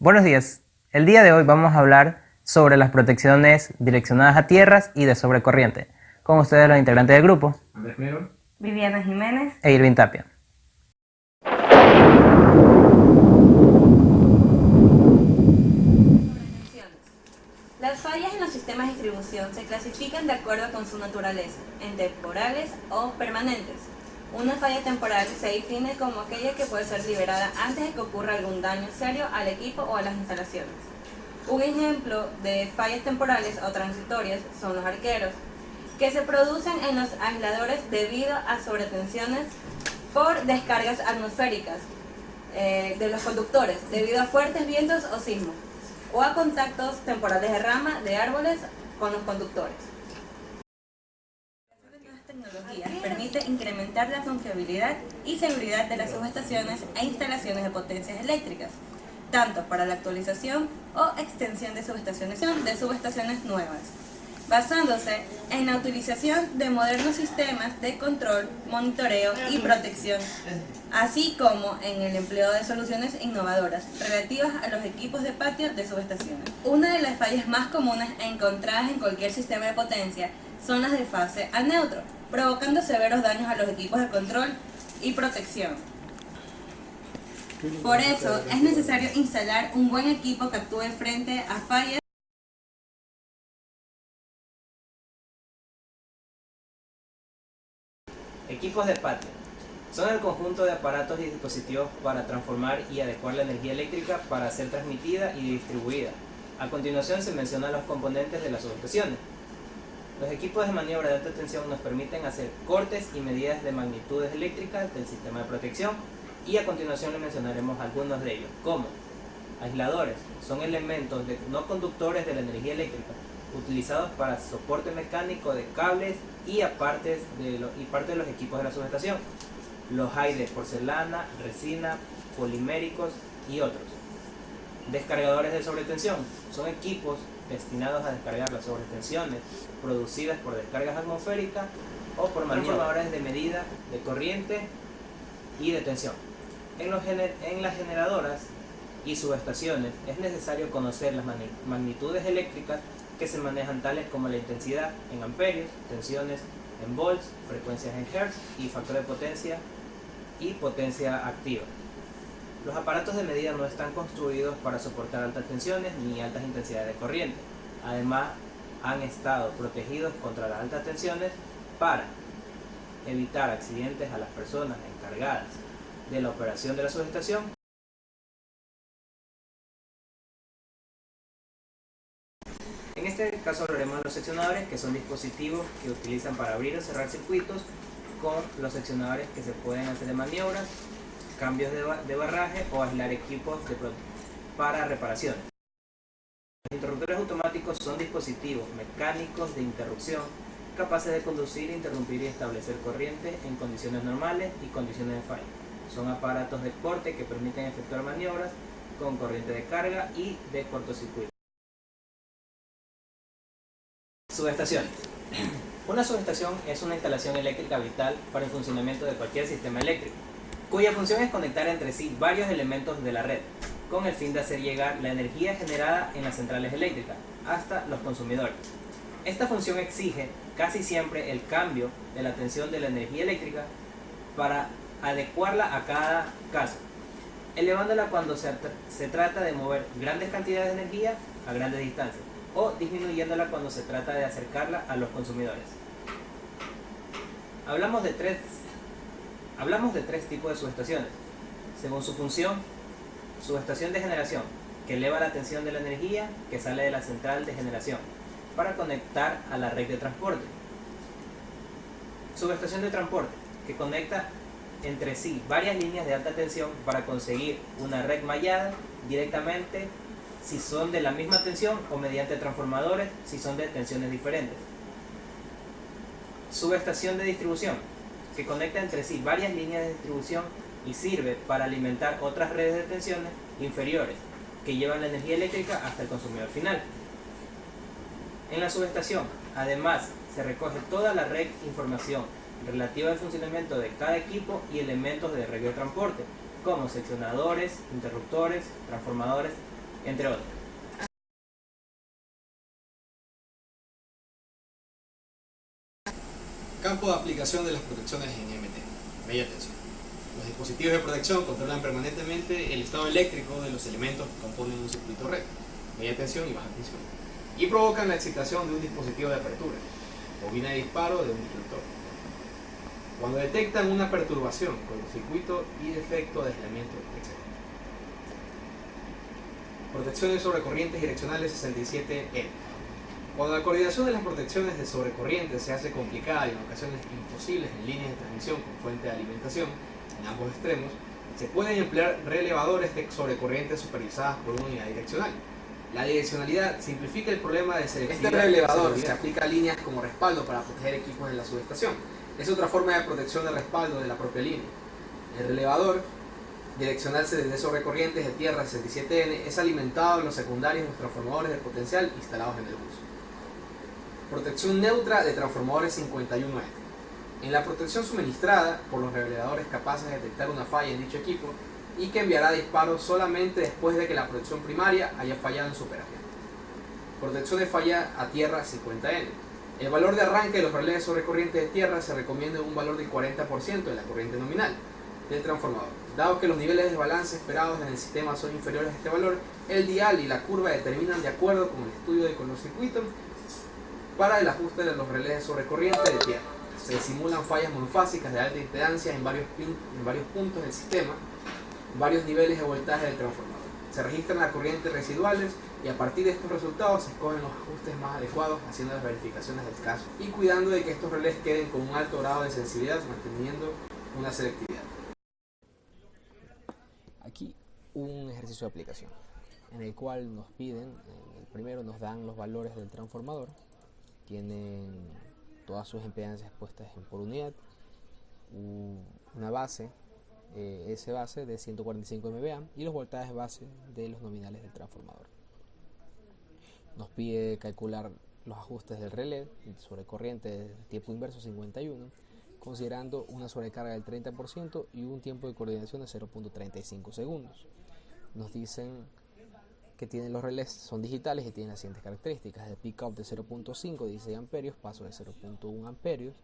Buenos días. El día de hoy vamos a hablar sobre las protecciones direccionadas a tierras y de sobrecorriente. Con ustedes los integrantes del grupo, Andrés Miro, Viviana Jiménez e Irving Tapia. Las fallas en los sistemas de distribución se clasifican de acuerdo con su naturaleza, en temporales o permanentes. Una falla temporal se define como aquella que puede ser liberada antes de que ocurra algún daño serio al equipo o a las instalaciones. Un ejemplo de fallas temporales o transitorias son los arqueros, que se producen en los aisladores debido a sobretensiones por descargas atmosféricas de los conductores, debido a fuertes vientos o sismos, o a contactos temporales de rama de árboles con los conductores. Estas tecnologías permite incrementar la confiabilidad y seguridad de las subestaciones e instalaciones de potencias eléctricas, tanto para la actualización o extensión de subestaciones nuevas, basándose en la utilización de modernos sistemas de control, monitoreo y protección, así como en el empleo de soluciones innovadoras relativas a los equipos de patio de subestaciones. Una de las fallas más comunes encontradas en cualquier sistema de potencia son las de fase a neutro, provocando severos daños a los equipos de control y protección. Por eso es necesario instalar un buen equipo que actúe frente a fallas. Equipos de patio. Son el conjunto de aparatos y dispositivos para transformar y adecuar la energía eléctrica para ser transmitida y distribuida. A continuación se mencionan los componentes de las subestaciones. Los equipos de maniobra de alta tensión nos permiten hacer cortes y medidas de magnitudes eléctricas del sistema de protección, y a continuación le mencionaremos algunos de ellos, como aisladores. Son elementos no conductores de la energía eléctrica, utilizados para soporte mecánico de cables y parte de los equipos de la subestación. Los hay de porcelana, resina, poliméricos y otros. Descargadores de sobretensión. Son equipos destinados a descargar las sobretensiones producidas por descargas atmosféricas o por transformadores de medida de corriente y de tensión. En las generadoras y subestaciones es necesario conocer las magnitudes eléctricas que se manejan, tales como la intensidad en amperios, tensiones en volts, frecuencias en hertz y factor de potencia y potencia activa. Los aparatos de medida no están construidos para soportar altas tensiones ni altas intensidades de corriente. Además, han estado protegidos contra las altas tensiones para evitar accidentes a las personas encargadas de la operación de la subestación. En este caso hablaremos de los seccionadores, que son dispositivos que utilizan para abrir o cerrar circuitos, con los seccionadores que se pueden hacer de maniobras, cambios de barraje o aislar equipos para reparaciones. Los interruptores automáticos son dispositivos mecánicos de interrupción capaces de conducir, interrumpir y establecer corriente en condiciones normales y condiciones de falla. Son aparatos de corte que permiten efectuar maniobras con corriente de carga y de cortocircuito. Subestaciones. Una subestación es una instalación eléctrica vital para el funcionamiento de cualquier sistema eléctrico, cuya función es conectar entre sí varios elementos de la red, con el fin de hacer llegar la energía generada en las centrales eléctricas hasta los consumidores. Esta función exige casi siempre el cambio de la tensión de la energía eléctrica para adecuarla a cada caso, elevándola cuando se trata de mover grandes cantidades de energía a grandes distancias, o disminuyéndola cuando se trata de acercarla a los consumidores. Hablamos de tres tipos de subestaciones, según su función. Subestación de generación, que eleva la tensión de la energía que sale de la central de generación para conectar a la red de transporte. Subestación de transporte, que conecta entre sí varias líneas de alta tensión para conseguir una red mallada directamente si son de la misma tensión, o mediante transformadores si son de tensiones diferentes. Subestación de distribución, que conecta entre sí varias líneas de distribución y sirve para alimentar otras redes de tensiones inferiores que llevan la energía eléctrica hasta el consumidor final. En la subestación, además, se recoge toda la red información relativa al funcionamiento de cada equipo y elementos de red de transporte, como seccionadores, interruptores, transformadores entre otros. Campo de aplicación de las protecciones en MT. Bella atención. Los dispositivos de protección controlan permanentemente el estado eléctrico de los elementos que componen un circuito red, media tensión y baja tensión, y provocan la excitación de un dispositivo de apertura, bobina de disparo de un interruptor. Cuando detectan una perturbación con el circuito y defecto de aislamiento, etc. Protecciones sobre corrientes direccionales 67N. Cuando la coordinación de las protecciones de sobrecorriente se hace complicada y en ocasiones imposibles en líneas de transmisión con fuente de alimentación en ambos extremos, se pueden emplear relevadores de sobrecorriente supervisadas por una unidad direccional. La direccionalidad simplifica el problema de selectividad. Este relevador se aplica a líneas como respaldo para proteger equipos en la subestación. Es otra forma de protección de respaldo de la propia línea. El relevador direccional de sobrecorrientes de tierra 67N es alimentado en los secundarios de los transformadores de potencial instalados en el bus. Protección neutra de transformadores 51N. En la protección suministrada por los relevadores capaces de detectar una falla en dicho equipo y que enviará disparos solamente después de que la protección primaria haya fallado en su operación. Protección de falla a tierra 50N. El valor de arranque de los relés sobre corriente de tierra se recomienda en un valor del 40% de la corriente nominal del transformador. Dado que los niveles de desbalance esperados en el sistema son inferiores a este valor, el dial y la curva determinan de acuerdo con el estudio de cortocircuito para el ajuste de los relés sobre corriente de tierra. Se simulan fallas monofásicas de alta impedancia en varios puntos del sistema, varios niveles de voltaje del transformador. Se registran las corrientes residuales y a partir de estos resultados se escogen los ajustes más adecuados haciendo las verificaciones del caso y cuidando de que estos relés queden con un alto grado de sensibilidad manteniendo una selectividad. Aquí un ejercicio de aplicación en el cual nos piden, el primero nos dan los valores del transformador, tienen todas sus impedancias puestas en por unidad, una base, S base de 145 MVA y los voltajes base de los nominales del transformador. Nos pide calcular los ajustes del relé sobre corriente de tiempo inverso 51, considerando una sobrecarga del 30% y un tiempo de coordinación de 0.35 segundos. Nos dicen que tienen los relés, son digitales y tienen las siguientes características: el pick-up de 0.5, 16 amperios, paso de 0.1 amperios,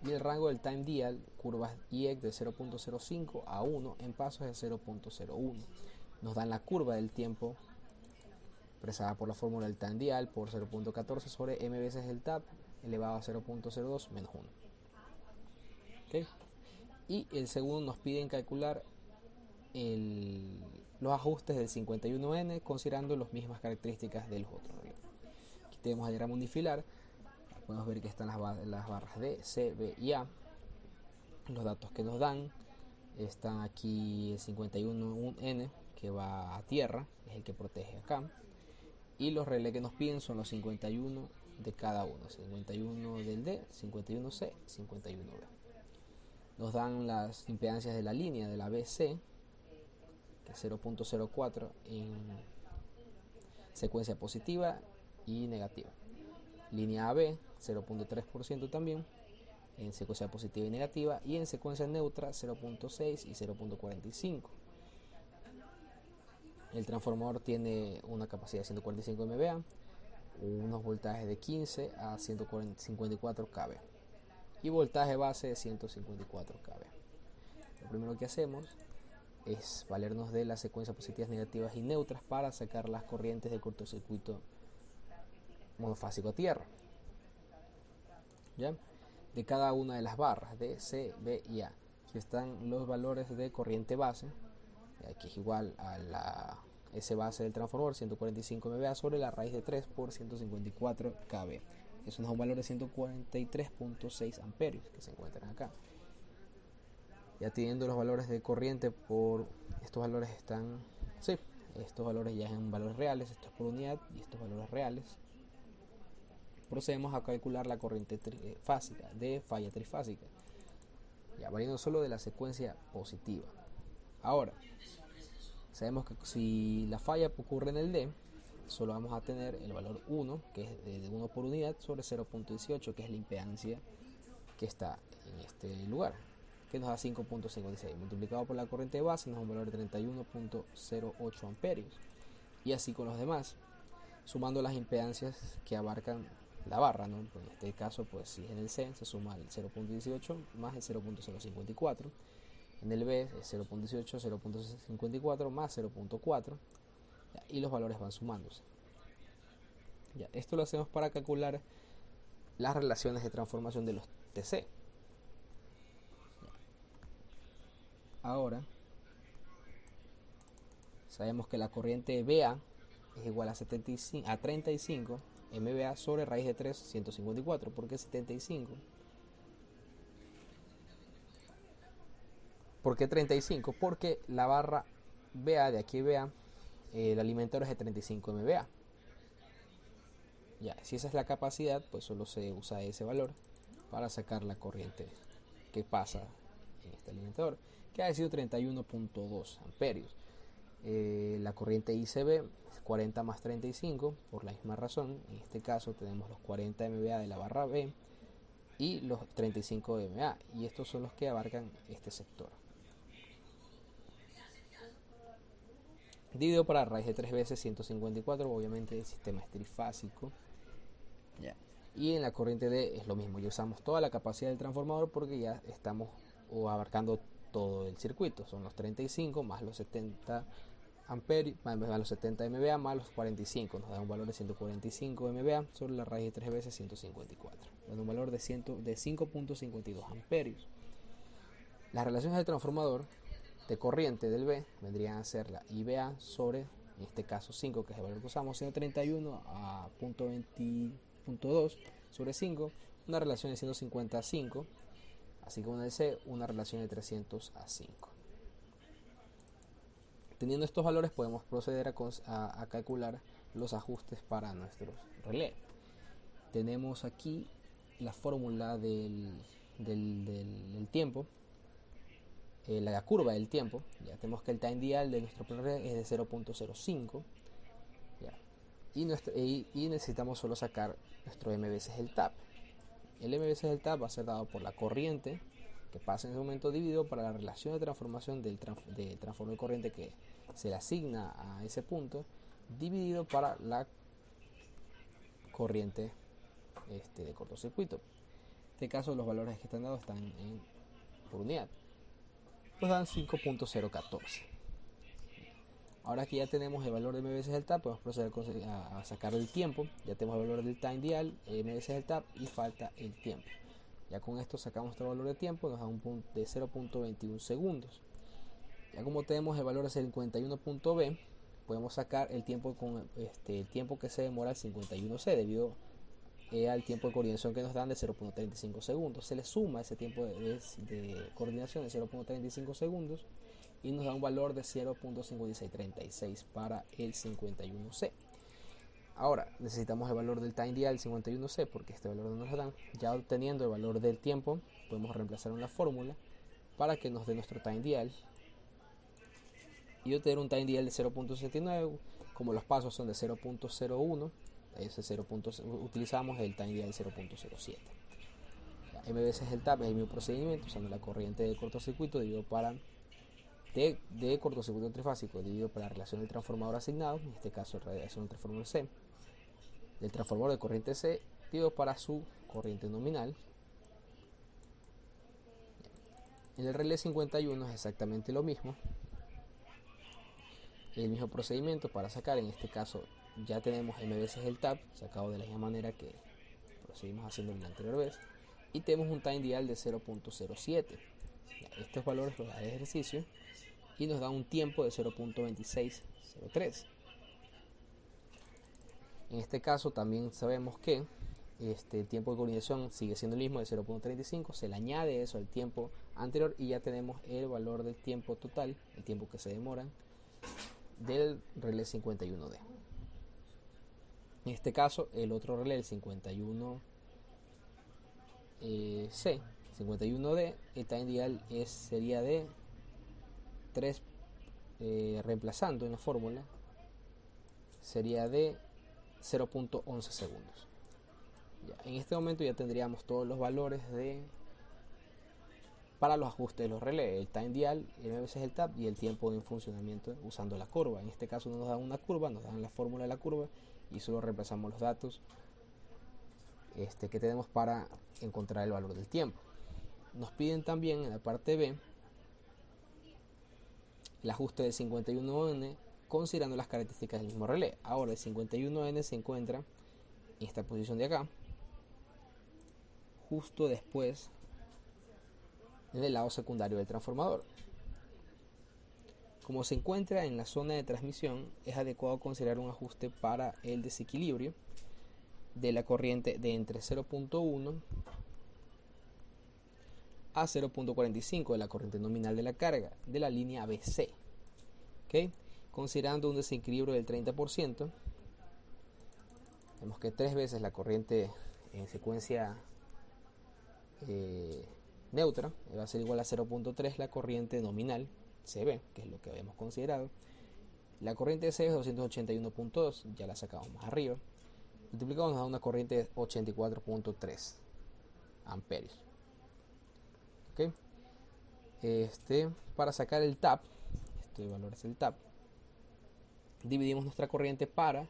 y el rango del time dial, curvas IEC de 0.05 a 1 en pasos de 0.01. Nos dan la curva del tiempo expresada por la fórmula del time dial por 0.14 sobre m veces el tap elevado a 0.02 menos 1. ¿Okay? Y el segundo nos piden calcular los ajustes del 51N considerando las mismas características de los otros relés. Aquí tenemos el diagrama unifilar. Podemos ver que están las barras D, C, B y A. Los datos que nos dan están aquí el 51N que va a tierra, es el que protege acá. Y los relés que nos piden son los 51 de cada uno, 51 del D, 51C, 51B. Nos dan las impedancias de la línea de la BC, que es 0.04 en secuencia positiva y negativa. Línea AB, 0.3% también en secuencia positiva y negativa, y en secuencia neutra 0.6 y 0.45. El transformador tiene una capacidad de 145 MVA, unos voltajes de 15 a 154 kV y voltaje base de 154 kV. Lo primero que hacemos es valernos de las secuencias positivas, negativas y neutras para sacar las corrientes del cortocircuito monofásico a tierra. ¿Ya? De cada una de las barras de C, B y A. Aquí están los valores de corriente base, que es igual a la S base del transformador, 145 MVA sobre la raíz de 3 por 154 kV. Eso nos da un valor de 143.6 amperios que se encuentran acá. Ya teniendo los valores de corriente por estos valores estos valores ya en valores reales, esto es por unidad y estos valores reales. Procedemos a calcular la corriente trifásica de falla trifásica, ya valiendo solo de la secuencia positiva. Ahora, sabemos que si la falla ocurre en el D, solo vamos a tener el valor 1, que es de 1 por unidad, sobre 0.18, que es la impedancia que está en este lugar, que nos da 5.56. Multiplicado por la corriente de base nos da un valor de 31.08 amperios. y así con los demás, sumando las impedancias que abarcan la barra, ¿no? En este caso, pues si en el C se suma el 0.18 más el 0.054, en el B es 0.18, 0.54 más 0.4, y los valores van sumándose. Ya, esto lo hacemos para calcular las relaciones de transformación de los TC. Ahora sabemos que la corriente BA es igual a 35 MBA sobre raíz de 3, 154. ¿Por qué 75? ¿Por qué 35? Porque la barra BA, de aquí BA, el alimentador es de 35 MBA. Ya, si esa es la capacidad, pues solo se usa ese valor para sacar la corriente que pasa en este alimentador, que ha sido 31.2 amperios. La corriente ICB es 40 más 35, por la misma razón. En este caso tenemos los 40 MVA de la barra B y los 35 MA, y estos son los que abarcan este sector. Dividido para raíz de 3 veces 154, obviamente el sistema es trifásico. Ya. Y en la corriente D es lo mismo, ya usamos toda la capacidad del transformador porque ya estamos abarcando todo el circuito. Son los 35 más los 70 amperios, más los 70 MVA más los 45, nos da un valor de 145 MVA sobre la raíz de 3 veces 154, dando un valor de 5.52 amperios. Las relaciones del transformador de corriente del B vendrían a ser la IBA sobre, en este caso 5, que es el valor que usamos, 131 a 0.2 sobre 5, una relación de 150 a 5, así como en el C, una relación de 300 a 5. Teniendo estos valores podemos proceder a calcular los ajustes para nuestros relés. Tenemos aquí la fórmula del tiempo, la curva del tiempo. Ya tenemos que el time dial de nuestro relé es de 0.05, y necesitamos solo sacar nuestro M veces el tap. El M veces el tap va a ser dado por la corriente que pasa en ese momento, dividido para la relación de transformación del transformador de corriente que se le asigna a ese punto, dividido para la corriente de cortocircuito. En este caso los valores que están dados están por unidad, nos dan 5.014. Ahora que ya tenemos el valor de M veces el tap, podemos proceder a sacar el tiempo. Ya tenemos el valor del time dial, M veces el tap, y falta el tiempo. Ya con esto sacamos nuestro valor de tiempo, nos da un punto de 0.21 segundos. Ya como tenemos el valor de 51.b, podemos sacar el tiempo el tiempo que se demora el 51c, debido al tiempo de coordinación que nos dan de 0.35 segundos. Se le suma ese tiempo de coordinación de 0.35 segundos y nos da un valor de 0.5636 para el 51c. Ahora necesitamos el valor del time dial 51c porque este valor no nos lo dan. Ya obteniendo el valor del tiempo, podemos reemplazarlo en la fórmula para que nos dé nuestro time dial y obtener un time dial de 0.69. Como los pasos son de 0.01, utilizamos el time dial 0.07. M veces el tap es el mismo procedimiento, usando la corriente de cortocircuito dividido para de cortocircuito trifásico dividido para la relación del transformador asignado, en este caso la relación del transformador C, del transformador de corriente C dividido para su corriente nominal. En el relé 51 es exactamente lo mismo, el mismo procedimiento para sacar. En este caso ya tenemos M veces el tap sacado de la misma manera que procedimos haciendo la anterior vez, y tenemos un time dial de 0.07. Estos valores los da el ejercicio y nos da un tiempo de 0.2603. En este caso también sabemos que el tiempo de coordinación sigue siendo el mismo, de 0.35, se le añade eso al tiempo anterior y ya tenemos el valor del tiempo total, el tiempo que se demoran del relé 51D. En este caso el otro relé, el 51C, 51D, el time dial sería de 3, reemplazando en la fórmula, sería de 0.11 segundos. Ya, en este momento ya tendríamos todos los valores para los ajustes de los relés, el time dial, m veces el tap y el tiempo en funcionamiento usando la curva. En este caso no nos dan una curva, nos dan la fórmula de la curva y solo reemplazamos los datos que tenemos para encontrar el valor del tiempo. Nos piden también en la parte B el ajuste del 51N considerando las características del mismo relé. Ahora el 51N se encuentra en esta posición de acá, justo después del lado secundario del transformador. Como se encuentra en la zona de transmisión, es adecuado considerar un ajuste para el desequilibrio de la corriente de entre 0.1 a 0.45 de la corriente nominal de la carga de la línea ABC. ¿Okay? Considerando un desequilibrio del 30%, vemos que 3 veces la corriente en secuencia neutra va a ser igual a 0.3 la corriente nominal CB, que es lo que habíamos considerado. La corriente C es 281.2, ya la sacamos más arriba. Multiplicamos nos da una corriente de 84.3 amperios. ¿Okay? Para sacar el TAP, este valor es el TAP, dividimos nuestra corriente para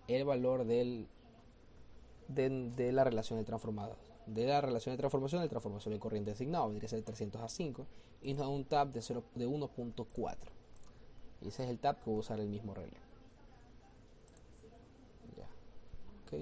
el valor de la relación de transformador. De la relación de transformación de corriente asignado, vendría a ser 300 a 5 y nos da un TAP de 1.4. Y ese es el TAP que va a usar el mismo relé. Ya. Okay.